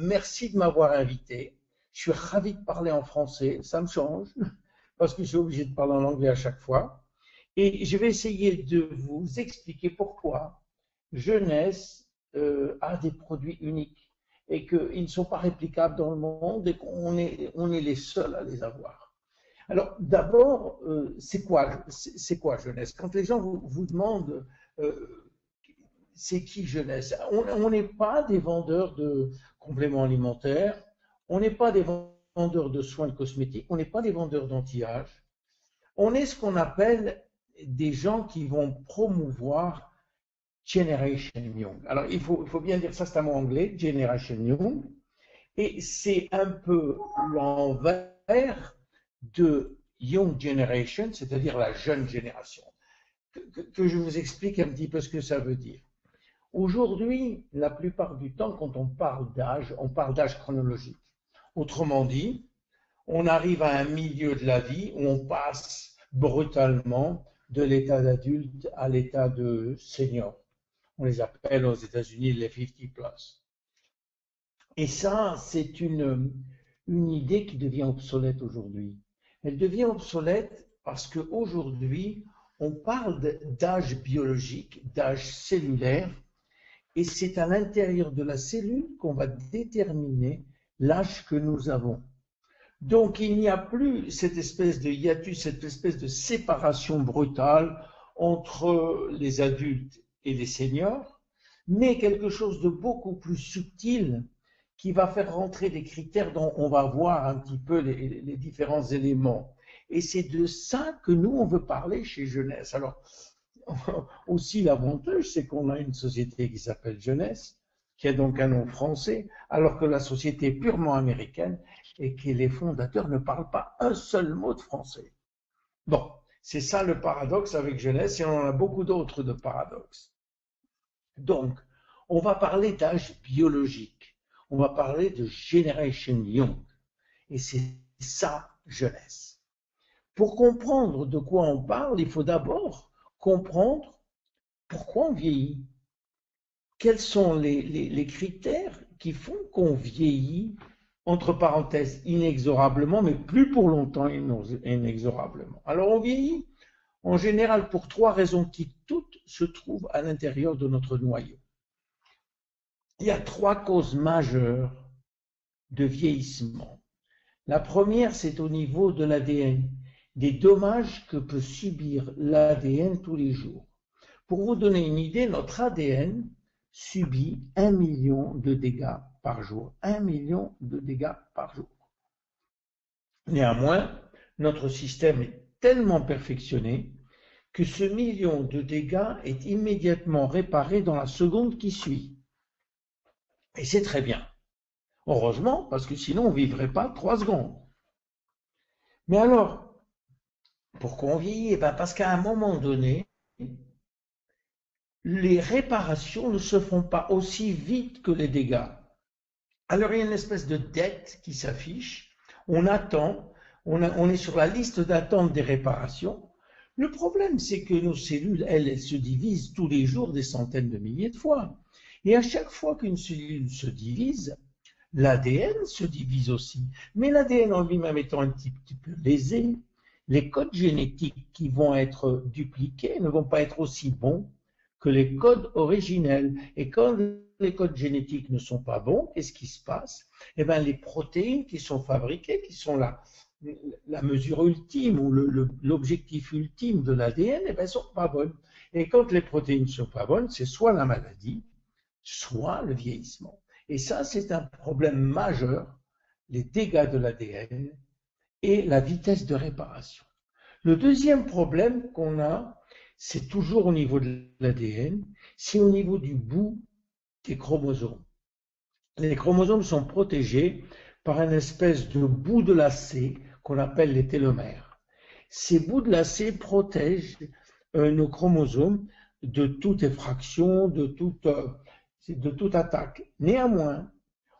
merci de m'avoir invité. Je suis ravi de parler en français. Ça me change parce que je suis obligé de parler en anglais à chaque fois. Et je vais essayer de vous expliquer pourquoi Jeunesse a des produits uniques et qu'ils ne sont pas réplicables dans le monde et on est les seuls à les avoir. Alors, d'abord, c'est quoi Jeunesse? Quand les gens vous demandent c'est qui Jeunesse? On n'est pas des vendeurs de compléments alimentaires, on n'est pas des vendeurs de soins cosmétiques, on n'est pas des vendeurs d'anti-âge. On est ce qu'on appelle des gens qui vont promouvoir Generation Young. Alors, il faut bien dire ça, c'est un mot anglais, Generation Young, et c'est un peu l'envers de Young Generation, c'est-à-dire la jeune génération. Que je vous explique un petit peu ce que ça veut dire. Aujourd'hui, la plupart du temps, quand on parle d'âge chronologique. Autrement dit, on arrive à un milieu de la vie où on passe brutalement de l'état d'adulte à l'état de senior. On les appelle aux États-Unis les 50 plus. Et ça, c'est une idée qui devient obsolète aujourd'hui. Elle devient obsolète parce qu'aujourd'hui, on parle d'âge biologique, d'âge cellulaire, et c'est à l'intérieur de la cellule qu'on va déterminer l'âge que nous avons. Donc, il n'y a plus cette espèce de hiatus, cette espèce de séparation brutale entre les adultes et les seniors, mais quelque chose de beaucoup plus subtil qui va faire rentrer des critères dont on va voir un petit peu les différents éléments. Et c'est de ça que nous, on veut parler chez Jeunesse. Alors, aussi l'avantage, c'est qu'on a une société qui s'appelle Jeunesse, qui a donc un nom français, alors que la société est purement américaine et que les fondateurs ne parlent pas un seul mot de français. Bon, c'est ça le paradoxe avec Jeunesse, et on en a beaucoup d'autres de paradoxes. Donc, on va parler d'âge biologique, on va parler de Generation Young, et c'est ça Jeunesse. Pour comprendre de quoi on parle, il faut d'abord comprendre pourquoi on vieillit. Quels sont les critères qui font qu'on vieillit, entre parenthèses, inexorablement, mais plus pour longtemps inexorablement. Alors on vieillit en général pour trois raisons qui toutes se trouvent à l'intérieur de notre noyau. Il y a trois causes majeures de vieillissement. La première, c'est au niveau de l'ADN, des dommages que peut subir l'ADN tous les jours. Pour vous donner une idée, notre ADN subit 1 million de dégâts par jour. 1 million de dégâts par jour. Néanmoins, notre système est tellement perfectionné que ce million de dégâts est immédiatement réparé dans la seconde qui suit. Et c'est très bien. Heureusement, parce que sinon on ne vivrait pas 3 secondes. Mais alors, pourquoi on vieillit? Parce qu'à un moment donné, les réparations ne se font pas aussi vite que les dégâts. Alors il y a une espèce de dette qui s'affiche, on attend, on est sur la liste d'attente des réparations. Le problème, c'est que nos cellules, elles se divisent tous les jours des centaines de milliers de fois. Et à chaque fois qu'une cellule se divise, l'ADN se divise aussi. Mais l'ADN en lui-même étant un petit peu lésé, les codes génétiques qui vont être dupliqués ne vont pas être aussi bons que les codes originels. Et quand les codes génétiques ne sont pas bons, qu'est-ce qui se passe? Eh bien, les protéines qui sont fabriquées, qui sont la mesure ultime ou l'objectif ultime de l'ADN, eh bien, sont pas bonnes. Et quand les protéines ne sont pas bonnes, c'est soit la maladie, soit le vieillissement. Et ça, c'est un problème majeur, les dégâts de l'ADN et la vitesse de réparation. Le deuxième problème qu'on a, c'est toujours au niveau de l'ADN, c'est au niveau du bout des chromosomes. Les chromosomes sont protégés par une espèce de bout de lacet qu'on appelle les télomères. Ces bouts de lacet protègent nos chromosomes de toute effraction, de toute attaque. Néanmoins,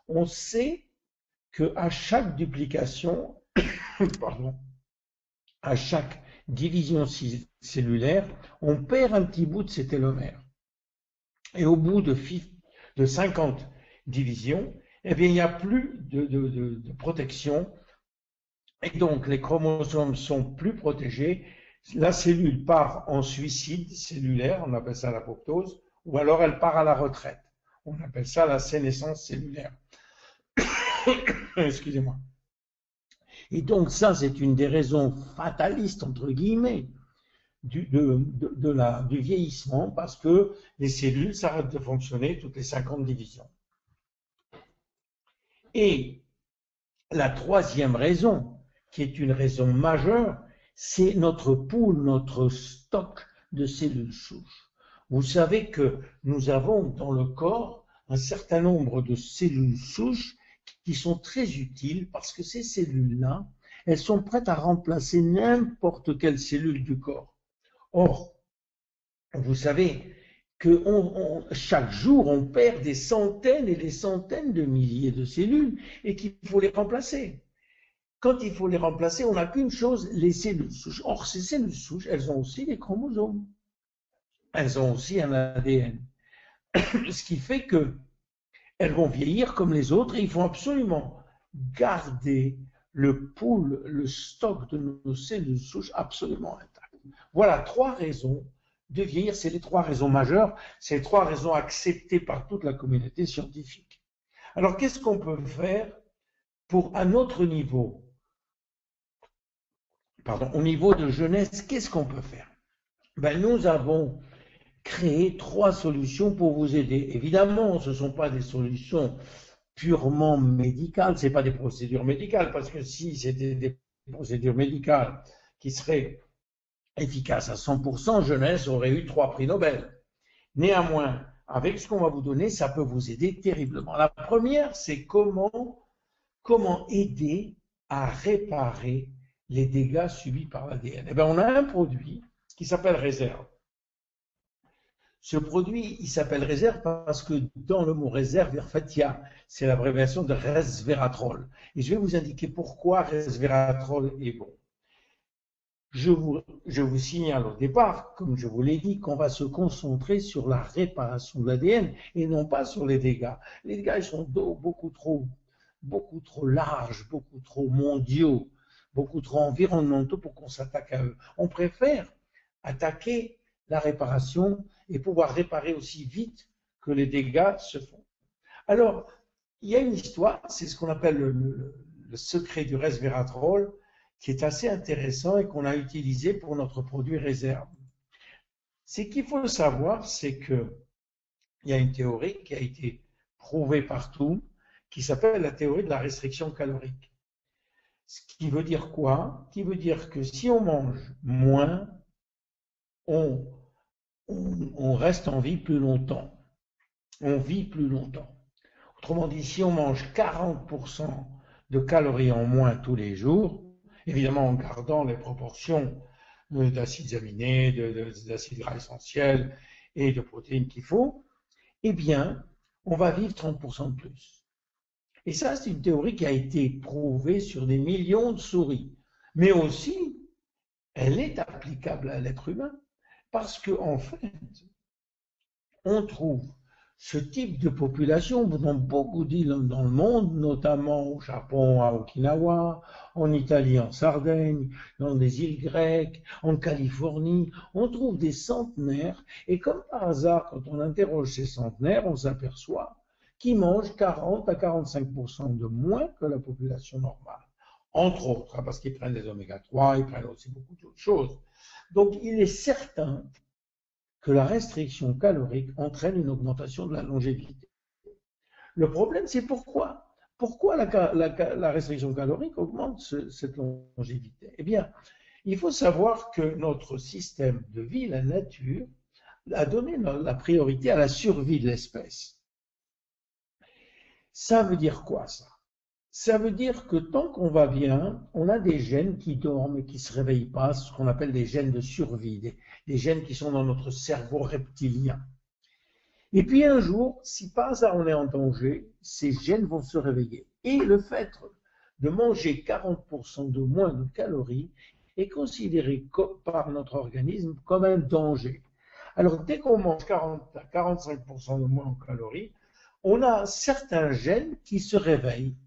on sait qu'à chaque duplication, pardon, à chaque division cellulaire, on perd un petit bout de ces télomères. Et au bout de 50 divisions, eh bien, il n'y a plus de protection. Et donc, les chromosomes sont plus protégés. La cellule part en suicide cellulaire, on appelle ça l'apoptose, ou alors elle part à la retraite. On appelle ça la sénescence cellulaire. Excusez-moi. Et donc, ça, c'est une des raisons fatalistes, entre guillemets, du vieillissement, parce que les cellules s'arrêtent de fonctionner toutes les 50 divisions. Et la troisième raison, qui est une raison majeure, c'est notre pool, notre stock de cellules souches. Vous savez que nous avons dans le corps un certain nombre de cellules souches qui sont très utiles parce que ces cellules-là, elles sont prêtes à remplacer n'importe quelle cellule du corps. Or, vous savez que chaque jour, on perd des centaines et des centaines de milliers de cellules et qu'il faut les remplacer. Quand il faut les remplacer, on n'a qu'une chose, les cellules souches. Or, ces cellules souches, elles ont aussi des chromosomes. Elles ont aussi un ADN. Ce qui fait qu'elles vont vieillir comme les autres et il faut absolument garder le pool, le stock de nos cellules souches absolument intact. Voilà 3 raisons de vieillir. C'est les 3 raisons majeures. C'est les 3 raisons acceptées par toute la communauté scientifique. Alors, qu'est-ce qu'on peut faire pour, à notre niveau, au niveau de jeunesse, qu'est-ce qu'on peut faire? Nous avons créé 3 solutions pour vous aider. Évidemment, ce ne sont pas des solutions purement médicales, ce n'est pas des procédures médicales, parce que si c'était des procédures médicales qui seraient efficaces à 100%, jeunesse aurait eu 3 prix Nobel. Néanmoins, avec ce qu'on va vous donner, ça peut vous aider terriblement. La première, c'est comment aider à réparer les dégâts subis par l'ADN. Eh bien, on a un produit qui s'appelle réserve. Ce produit, il s'appelle réserve parce que dans le mot réserve, en fait, c'est l'abréviation de resveratrol. Et je vais vous indiquer pourquoi resveratrol est bon. Je vous signale au départ, comme je vous l'ai dit, qu'on va se concentrer sur la réparation de l'ADN et non pas sur les dégâts. Les dégâts, ils sont beaucoup trop larges, beaucoup trop mondiaux, beaucoup trop environnementaux pour qu'on s'attaque à eux. On préfère attaquer la réparation et pouvoir réparer aussi vite que les dégâts se font. Alors, il y a une histoire, c'est ce qu'on appelle le secret du resveratrol, qui est assez intéressant et qu'on a utilisé pour notre produit réserve. Ce qu'il faut savoir, c'est qu'il y a une théorie qui a été prouvée partout, qui s'appelle la théorie de la restriction calorique. Ce qui veut dire quoi? Qui veut dire que si on mange moins, on reste en vie plus longtemps. On vit plus longtemps. Autrement dit, si on mange 40% de calories en moins tous les jours, évidemment en gardant les proportions d'acides aminés, d'acides gras essentiels et de protéines qu'il faut, eh bien, on va vivre 30% de plus. Et ça, c'est une théorie qui a été prouvée sur des millions de souris. Mais aussi, elle est applicable à l'être humain. Parce qu'en fait, on trouve ce type de population dans beaucoup d'îles dans le monde, notamment au Japon, à Okinawa, en Italie, en Sardaigne, dans des îles grecques, en Californie. On trouve des centenaires et comme par hasard, quand on interroge ces centenaires, on s'aperçoit qu'ils mangent 40 à 45% de moins que la population normale. Entre autres, parce qu'ils prennent des oméga 3, ils prennent aussi beaucoup d'autres choses. Donc, il est certain que la restriction calorique entraîne une augmentation de la longévité. Le problème, c'est pourquoi. Pourquoi la restriction calorique augmente cette longévité? Eh bien, il faut savoir que notre système de vie, la nature, a donné la priorité à la survie de l'espèce. Ça veut dire quoi, ça? Ça veut dire que tant qu'on va bien, on a des gènes qui dorment et qui ne se réveillent pas, ce qu'on appelle des gènes de survie, des gènes qui sont dans notre cerveau reptilien. Et puis un jour, si par hasard on est en danger, ces gènes vont se réveiller. Et le fait de manger 40% de moins de calories est considéré par notre organisme comme un danger. Alors dès qu'on mange 40 à 45% de moins en calories, on a certains gènes qui se réveillent.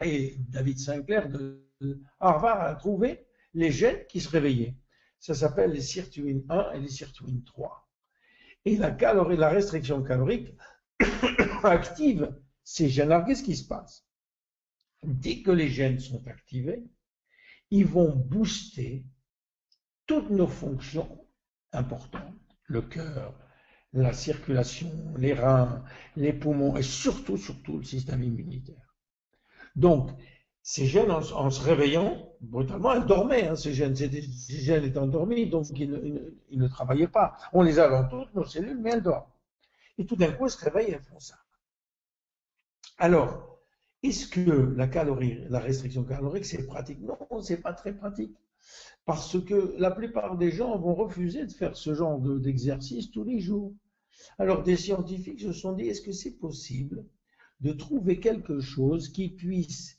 Et David Sinclair de Harvard a trouvé les gènes qui se réveillaient. Ça s'appelle les sirtuines 1 et les sirtuines 3. Et la restriction calorique active ces gènes. Alors, qu'est-ce qui se passe? Dès que les gènes sont activés, ils vont booster toutes nos fonctions importantes, le cœur, la circulation, les reins, les poumons et surtout le système immunitaire. Donc, ces gènes, en se réveillant, brutalement, elles dormaient, hein, ces gènes étaient endormis, donc ils ne travaillaient pas. On les a dans toutes nos cellules, mais elles dorment. Et tout d'un coup, elles se réveillent et elles font ça. Alors, est-ce que la restriction calorique, c'est pratique? Non, c'est pas très pratique. Parce que la plupart des gens vont refuser de faire ce genre d'exercice tous les jours. Alors, des scientifiques se sont dit, est-ce que c'est possible de trouver quelque chose qui puisse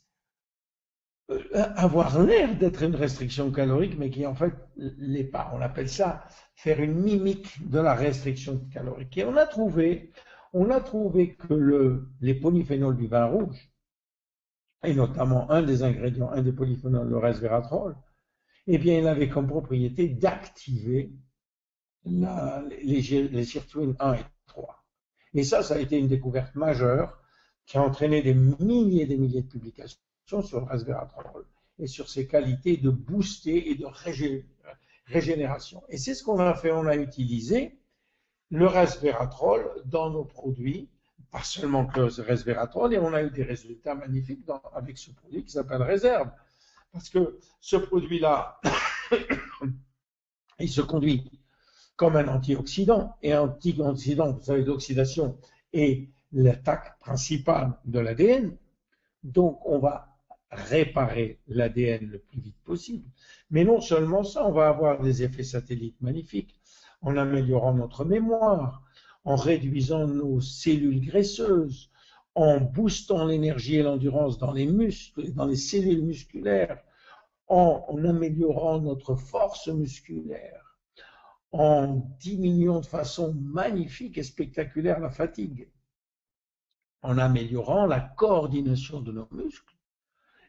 avoir l'air d'être une restriction calorique, mais qui en fait l'est pas. On appelle ça faire une mimique de la restriction calorique. Et on a trouvé que les polyphénols du vin rouge, et notamment un des ingrédients, un des polyphénols, le resveratrol, eh bien, il avait comme propriété d'activer les sirtuines 1 et 3. Et ça a été une découverte majeure qui a entraîné des milliers et des milliers de publications sur le resveratrol et sur ses qualités de booster et de régénération. Et c'est ce qu'on a fait, on a utilisé le resveratrol dans nos produits, pas seulement que le resveratrol, et on a eu des résultats magnifiques avec ce produit qui s'appelle Réserve. Parce que ce produit-là, il se conduit comme un antioxydant, et antioxydant, vous savez, d'oxydation est l'attaque principale de l'ADN. Donc, on va réparer l'ADN le plus vite possible. Mais non seulement ça, on va avoir des effets satellites magnifiques en améliorant notre mémoire, en réduisant nos cellules graisseuses, en boostant l'énergie et l'endurance dans les muscles, dans les cellules musculaires, en améliorant notre force musculaire, en diminuant de façon magnifique et spectaculaire la fatigue, en améliorant la coordination de nos muscles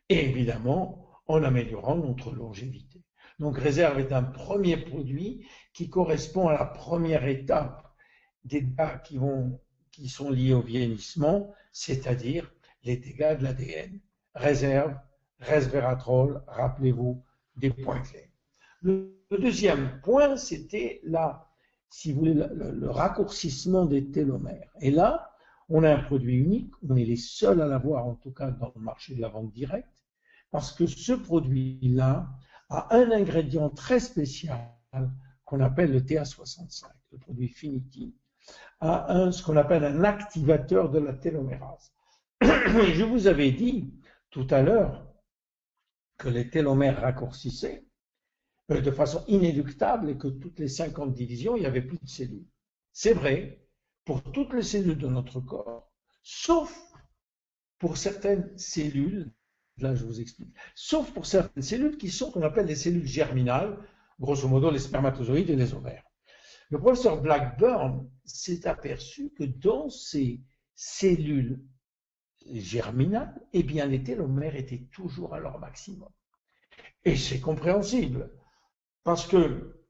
et évidemment en améliorant notre longévité. Donc Réserve est un premier produit qui correspond à la première étape des dégâts qui sont liés au vieillissement, c'est-à-dire les dégâts de l'ADN. Réserve, resveratrol, rappelez-vous des points clés. Le deuxième point, c'était si vous voulez, le raccourcissement des télomères. Et là, on a un produit unique, on est les seuls à l'avoir, en tout cas dans le marché de la vente directe, parce que ce produit-là a un ingrédient très spécial qu'on appelle le TA65, le produit Finity, a ce qu'on appelle un activateur de la télomérase. Je vous avais dit tout à l'heure que les télomères raccourcissaient de façon inéluctable et que toutes les 50 divisions, il n'y avait plus de cellules. C'est vrai pour toutes les cellules de notre corps, sauf pour certaines cellules, là je vous explique, sauf pour certaines cellules qui sont qu'on appelle les cellules germinales, grosso modo les spermatozoïdes et les ovaires. Le professeur Blackburn s'est aperçu que dans ces cellules germinales, eh bien les télomères étaient toujours à leur maximum. Et c'est compréhensible. Parce que,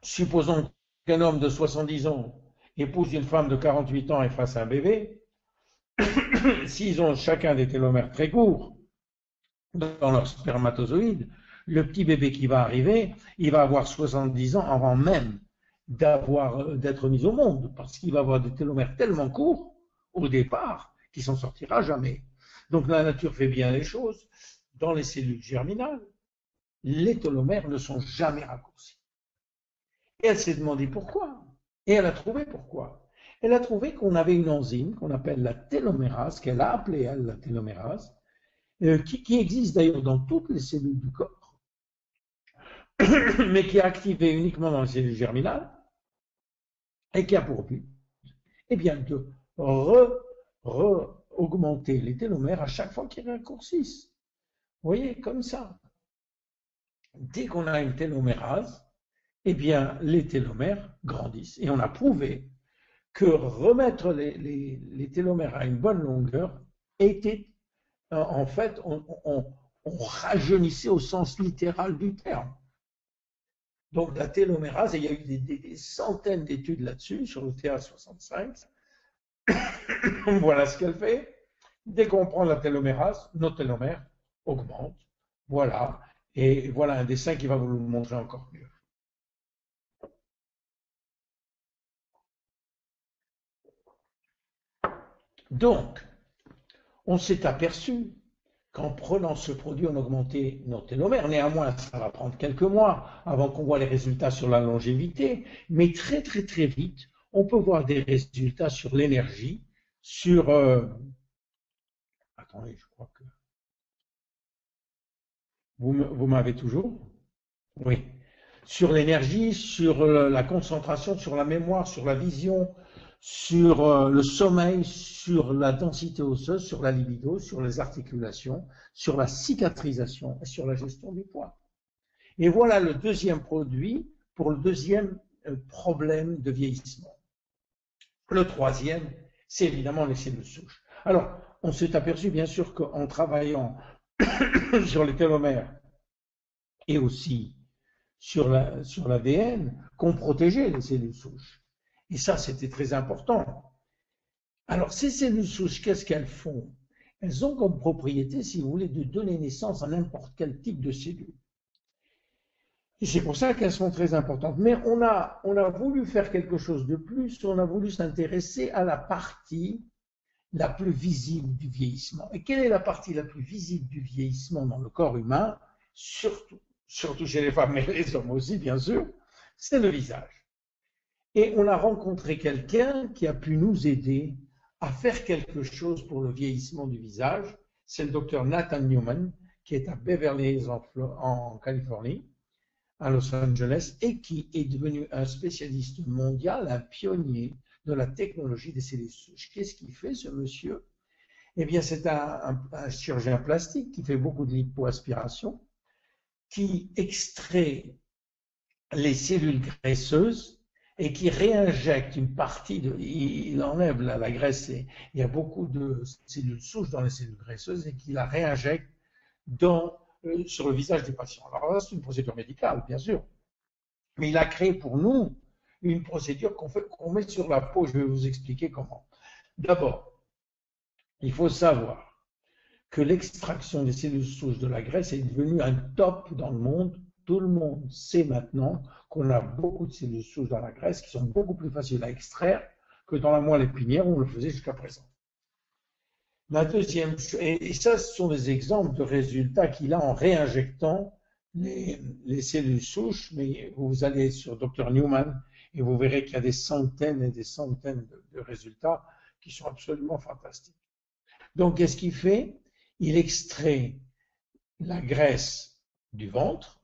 supposons qu'un homme de 70 ans épouse une femme de 48 ans et fasse un bébé, s'ils ont chacun des télomères très courts dans leur spermatozoïde, le petit bébé qui va arriver, il va avoir 70 ans avant même d'être mis au monde, parce qu'il va avoir des télomères tellement courts au départ qu'il s'en sortira jamais. Donc la nature fait bien les choses. Dans les cellules germinales, les télomères ne sont jamais raccourcis. Et elle s'est demandé pourquoi. Et elle a trouvé pourquoi. Elle a trouvé qu'on avait une enzyme qu'on appelle la télomérase, qu'elle a appelée elle, la télomérase, qui existe d'ailleurs dans toutes les cellules du corps, mais qui est activée uniquement dans les cellules germinales, et qui a pour but eh bien, de augmenter les télomères à chaque fois qu'ils raccourcissent. Vous voyez, comme ça. Dès qu'on a une télomérase, eh bien, les télomères grandissent. Et on a prouvé que remettre les télomères à une bonne longueur était, en fait, on rajeunissait au sens littéral du terme. Donc la télomérase, et il y a eu des centaines d'études là-dessus, sur le TA65. Voilà ce qu'elle fait. Dès qu'on prend la télomérase, nos télomères augmentent. Voilà. Et voilà un dessin qui va vous le montrer encore mieux. Donc, on s'est aperçu qu'en prenant ce produit, on augmentait nos télomères. Néanmoins, ça va prendre quelques mois avant qu'on voit les résultats sur la longévité, mais très très très vite, on peut voir des résultats sur l'énergie, sur... Attendez, je crois que... Vous m'avez toujours? Oui. Sur l'énergie, sur la concentration, sur la mémoire, sur la vision, sur le sommeil, sur la densité osseuse, sur la libido, sur les articulations, sur la cicatrisation et sur la gestion du poids. Et voilà le deuxième produit pour le deuxième problème de vieillissement. Le troisième, c'est évidemment les cellules souches. Alors, on s'est aperçu bien sûr qu'en travaillant sur les télomères et aussi sur l'ADN, qu'on protégeait les cellules souches. Et ça, c'était très important. Alors, ces cellules souches, qu'est-ce qu'elles font? Elles ont comme propriété, si vous voulez, de donner naissance à n'importe quel type de cellules. Et c'est pour ça qu'elles sont très importantes. Mais on a voulu faire quelque chose de plus, on a voulu s'intéresser à la partie la plus visible du vieillissement. Et quelle est la partie la plus visible du vieillissement dans le corps humain, surtout chez les femmes, mais les hommes aussi, bien sûr, c'est le visage. Et on a rencontré quelqu'un qui a pu nous aider à faire quelque chose pour le vieillissement du visage. C'est le docteur Nathan Newman, qui est à Beverly Hills en Californie, à Los Angeles, et qui est devenu un spécialiste mondial, un pionnier de la technologie des cellules souches. Qu'est-ce qu'il fait, ce monsieur? Eh bien, c'est un chirurgien plastique qui fait beaucoup de lipoaspiration, qui extrait les cellules graisseuses et qui réinjecte une partie il enlève la graisse, il y a beaucoup de cellules souches dans les cellules graisseuses et qui la réinjecte sur le visage des patients. Alors là, c'est une procédure médicale, bien sûr, mais il a créé pour nous une procédure qu'on met sur la peau. Je vais vous expliquer comment. D'abord, il faut savoir que l'extraction des cellules souches de la graisse est devenue un top dans le monde. Tout le monde sait maintenant qu'on a beaucoup de cellules souches dans la graisse qui sont beaucoup plus faciles à extraire que dans la moelle épinière où on le faisait jusqu'à présent. La deuxième, et ça, ce sont des exemples de résultats qu'il a en réinjectant les cellules souches, mais vous allez sur Dr Newman et vous verrez qu'il y a des centaines et des centaines de résultats qui sont absolument fantastiques. Donc, qu'est-ce qu'il fait? Il extrait la graisse du ventre,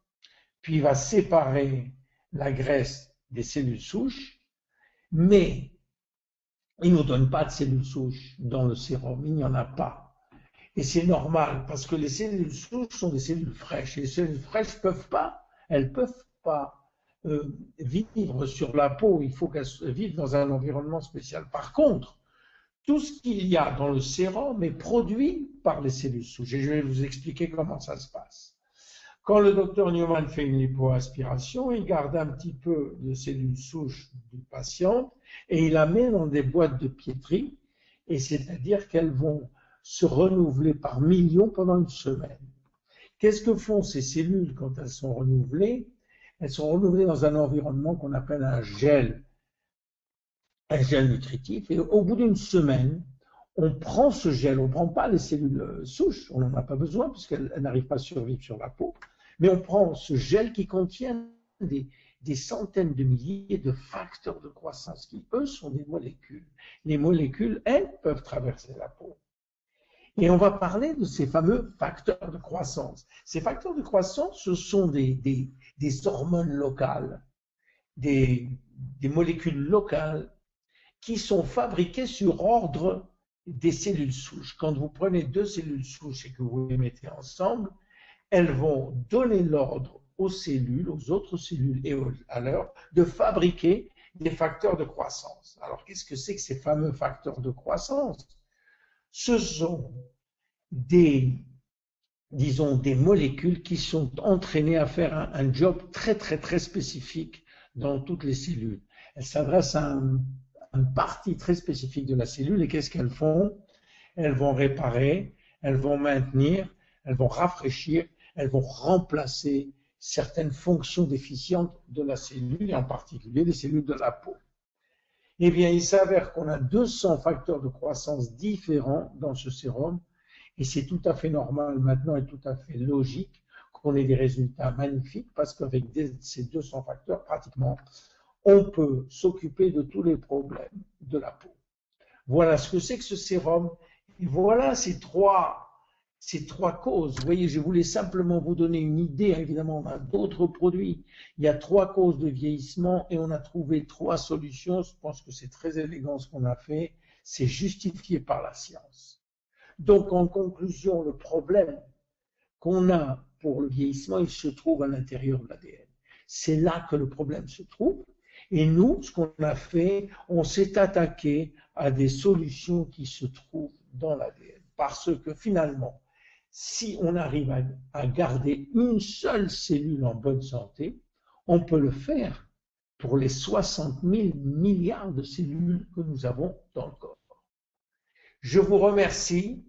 puis il va séparer la graisse des cellules souches, mais il ne nous donne pas de cellules souches dans le sérum, il n'y en a pas. Et c'est normal, parce que les cellules souches sont des cellules fraîches, et les cellules fraîches elles peuvent pas vivre sur la peau, il faut qu'elles vivent dans un environnement spécial. Par contre, tout ce qu'il y a dans le sérum est produit par les cellules souches. Et je vais vous expliquer comment ça se passe. Quand le docteur Newman fait une lipoaspiration, il garde un petit peu de cellules souches du patient et il la met dans des boîtes de piétrie, et c'est-à-dire qu'elles vont se renouveler par millions pendant une semaine. Qu'est-ce que font ces cellules quand elles sont renouvelées? Elles sont renouvelées dans un environnement qu'on appelle un gel nutritif, et au bout d'une semaine, on prend ce gel, on ne prend pas les cellules souches, on n'en a pas besoin puisqu'elles n'arrivent pas à survivre sur la peau, mais on prend ce gel qui contient des centaines de milliers de facteurs de croissance qui, eux, sont des molécules. Les molécules, elles, peuvent traverser la peau. Et on va parler de ces fameux facteurs de croissance. Ces facteurs de croissance, ce sont des hormones locales, des molécules locales qui sont fabriquées sur ordre des cellules souches. Quand vous prenez deux cellules souches et que vous les mettez ensemble, elles vont donner l'ordre aux cellules, aux autres cellules et à l'heure de fabriquer des facteurs de croissance. Alors, qu'est-ce que c'est que ces fameux facteurs de croissance? Ce sont disons, des molécules qui sont entraînées à faire un job très, très, très spécifique dans toutes les cellules. Elles s'adressent à une partie très spécifique de la cellule et qu'est-ce qu'elles font? Elles vont réparer, elles vont maintenir, elles vont rafraîchir, elles vont remplacer certaines fonctions déficientes de la cellule, et en particulier les cellules de la peau. Eh bien, il s'avère qu'on a 200 facteurs de croissance différents dans ce sérum, et c'est tout à fait normal maintenant et tout à fait logique qu'on ait des résultats magnifiques, parce qu'avec ces 200 facteurs, pratiquement, on peut s'occuper de tous les problèmes de la peau. Voilà ce que c'est que ce sérum. Et voilà ces trois causes. Vous voyez, je voulais simplement vous donner une idée. Évidemment, on a d'autres produits. Il y a 3 causes de vieillissement et on a trouvé 3 solutions. Je pense que c'est très élégant ce qu'on a fait. C'est justifié par la science. Donc, en conclusion, le problème qu'on a pour le vieillissement, il se trouve à l'intérieur de l'ADN. C'est là que le problème se trouve. Et nous, ce qu'on a fait, on s'est attaqué à des solutions qui se trouvent dans l'ADN. Parce que finalement, si on arrive à garder une seule cellule en bonne santé, on peut le faire pour les 60 000 milliards de cellules que nous avons dans le corps. Je vous remercie